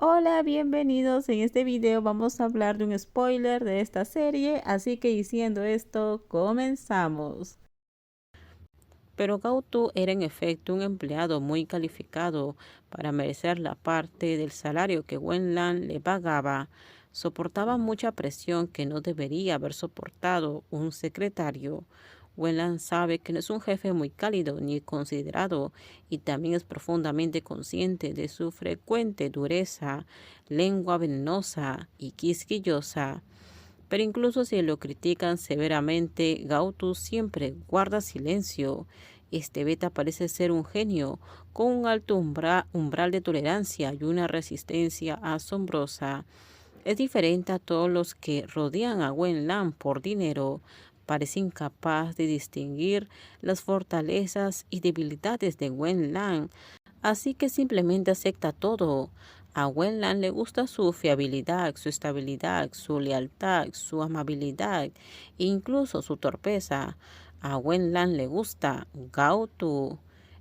Hola, bienvenidos. En este video vamos a hablar de un spoiler de esta serie, así que diciendo esto, comenzamos. Pero Gautu era en efecto un empleado muy calificado para merecer la parte del salario que Wenlan le pagaba. Soportaba mucha presión que no debería haber soportado un secretario. Wenlan sabe que no es un jefe muy cálido ni considerado y también es profundamente consciente de su frecuente dureza, lengua venenosa y quisquillosa. Pero incluso si lo critican severamente, Gautu siempre guarda silencio. Este beta parece ser un genio, con un alto umbral de tolerancia y una resistencia asombrosa. Es diferente a todos los que rodean a Wen Lan por dinero. Parece incapaz de distinguir las fortalezas y debilidades de Wen Lan, así que simplemente acepta todo. A Wenlan le gusta su fiabilidad, su estabilidad, su lealtad, su amabilidad e incluso su torpeza. A Wenlan le gusta Gautu.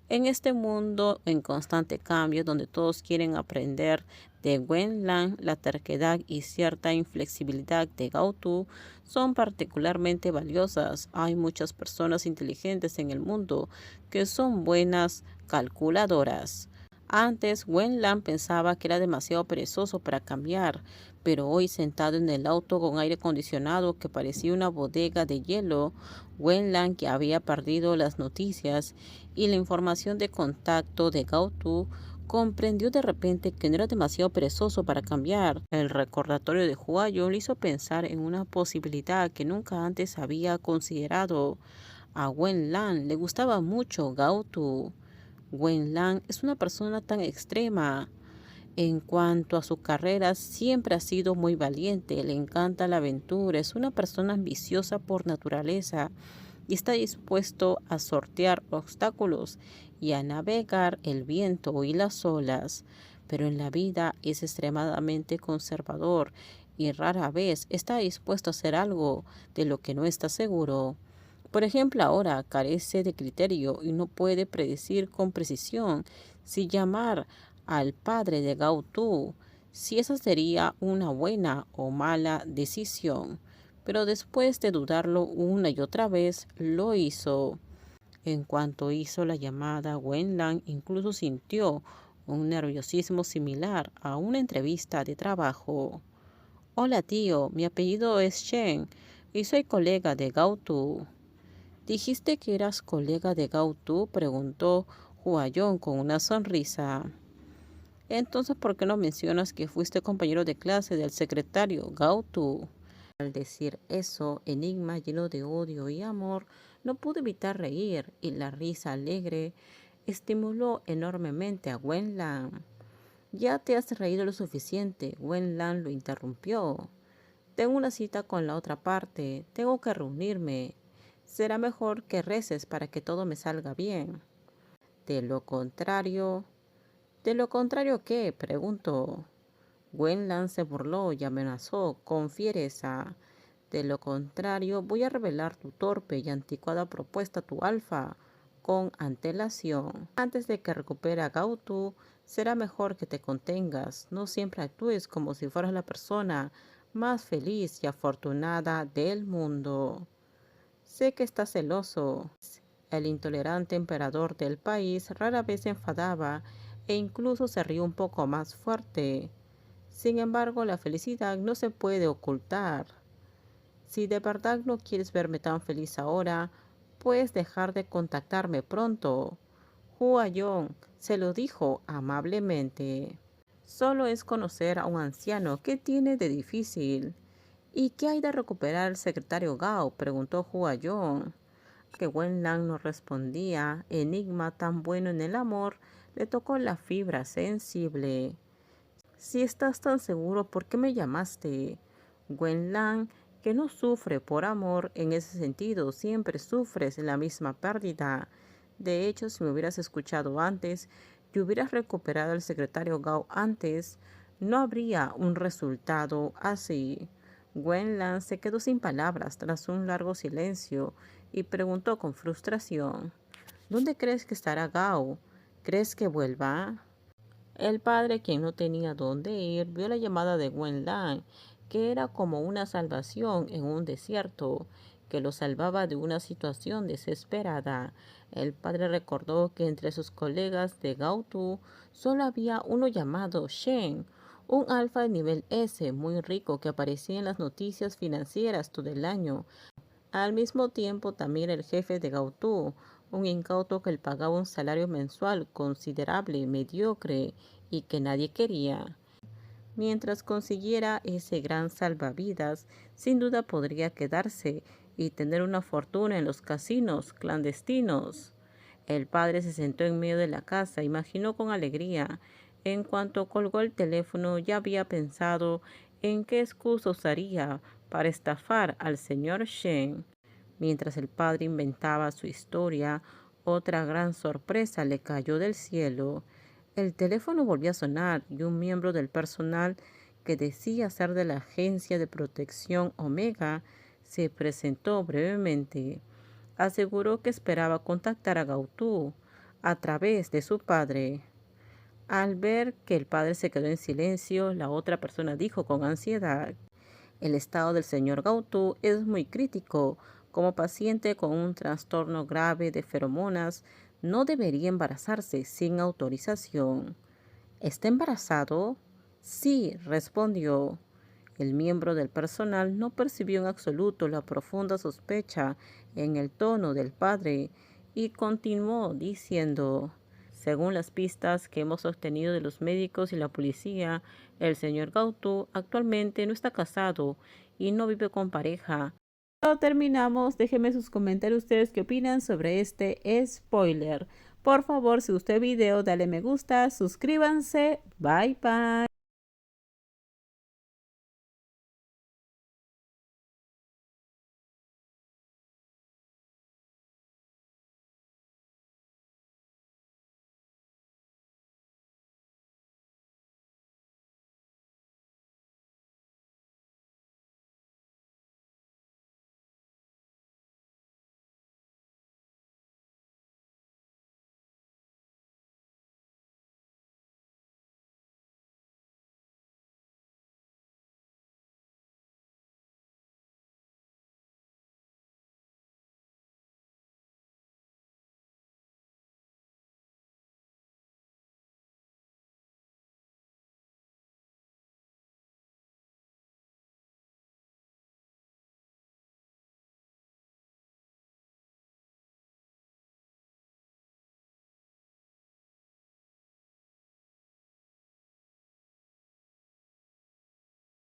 En este mundo en constante cambio donde todos quieren aprender de Wenlan, la terquedad y cierta inflexibilidad de Gautu son particularmente valiosas. Hay muchas personas inteligentes en el mundo que son buenas calculadoras. Antes, Wenlan pensaba que era demasiado perezoso para cambiar, pero hoy sentado en el auto con aire acondicionado que parecía una bodega de hielo, Wenlan, que había perdido las noticias y la información de contacto de Gautu, comprendió de repente que no era demasiado perezoso para cambiar. El recordatorio de Huayo le hizo pensar en una posibilidad que nunca antes había considerado. A Wenlan le gustaba mucho Gautu. Wenlan es una persona tan extrema. En cuanto a su carrera, siempre ha sido muy valiente, le encanta la aventura, es una persona ambiciosa por naturaleza y está dispuesto a sortear obstáculos y a navegar el viento y las olas. Pero en la vida es extremadamente conservador y rara vez está dispuesto a hacer algo de lo que no está seguro. Por ejemplo, ahora carece de criterio y no puede predecir con precisión si llamar al padre de Gautu, si esa sería una buena o mala decisión. Pero después de dudarlo una y otra vez, lo hizo. En cuanto hizo la llamada, Wenlan incluso sintió un nerviosismo similar a una entrevista de trabajo. Hola tío, mi apellido es Shen y soy colega de Gautu. ¿Dijiste que eras colega de Gautu?, preguntó Huayón con una sonrisa. Entonces, ¿por qué no mencionas que fuiste compañero de clase del secretario Gautu? Al decir eso, Enigma, lleno de odio y amor, no pudo evitar reír, y la risa alegre estimuló enormemente a Wenlan. Ya te has reído lo suficiente, Wenlan lo interrumpió. Tengo una cita con la otra parte, tengo que reunirme. Será mejor que reces para que todo me salga bien. De lo contrario, ¿de lo contrario qué?, preguntó. Wenlan se burló y amenazó con fiereza. De lo contrario, voy a revelar tu torpe y anticuada propuesta a tu alfa con antelación. Antes de que recupere a Gautu, será mejor que te contengas. No siempre actúes como si fueras la persona más feliz y afortunada del mundo. Sé que estás celoso. El intolerante emperador del país rara vez se enfadaba e incluso se rió un poco más fuerte. Sin embargo, la felicidad no se puede ocultar. Si de verdad no quieres verme tan feliz ahora, puedes dejar de contactarme pronto. Hua Yong se lo dijo amablemente. Solo es conocer a un anciano. ¿Qué tiene de difícil? ¿Y qué hay de recuperar el secretario Gao?, preguntó Hua Yong. Que Wenlan no respondía, Enigma, tan bueno en el amor, le tocó la fibra sensible. Si estás tan seguro, ¿por qué me llamaste? Wenlan, que no sufre por amor en ese sentido, siempre sufres la misma pérdida. De hecho, si me hubieras escuchado antes y hubieras recuperado al secretario Gao antes, no habría un resultado así. Wenlan se quedó sin palabras tras un largo silencio y preguntó con frustración: ¿Dónde crees que estará Gao? ¿Crees que vuelva? El padre, quien no tenía dónde ir, vio la llamada de Wen Lan, que era como una salvación en un desierto, que lo salvaba de una situación desesperada. El padre recordó que entre sus colegas de Gaotu solo había uno llamado Shen, un alfa de nivel S muy rico que aparecía en las noticias financieras todo el año. Al mismo tiempo, también el jefe de Gautú, un incauto que le pagaba un salario mensual considerable, mediocre y que nadie quería. Mientras consiguiera ese gran salvavidas, sin duda podría quedarse y tener una fortuna en los casinos clandestinos. El padre se sentó en medio de la casa, imaginó con alegría. En cuanto colgó el teléfono, ya había pensado en qué excusa usaría para estafar al señor Shen. Mientras el padre inventaba su historia, otra gran sorpresa le cayó del cielo. El teléfono volvió a sonar y un miembro del personal que decía ser de la agencia de protección Omega se presentó brevemente. Aseguró que esperaba contactar a Gautú a través de su padre. Al ver que el padre se quedó en silencio, la otra persona dijo con ansiedad: el estado del señor Gautú es muy crítico. Como paciente con un trastorno grave de feromonas, no debería embarazarse sin autorización. ¿Está embarazado? Sí, respondió. El miembro del personal no percibió en absoluto la profunda sospecha en el tono del padre y continuó diciendo: según las pistas que hemos obtenido de los médicos y la policía, el señor Gautú actualmente no está casado y no vive con pareja. Cuando terminamos, déjenme sus comentarios ustedes qué opinan sobre este spoiler. Por favor, si gustó el video, dale me gusta, suscríbanse. Bye bye.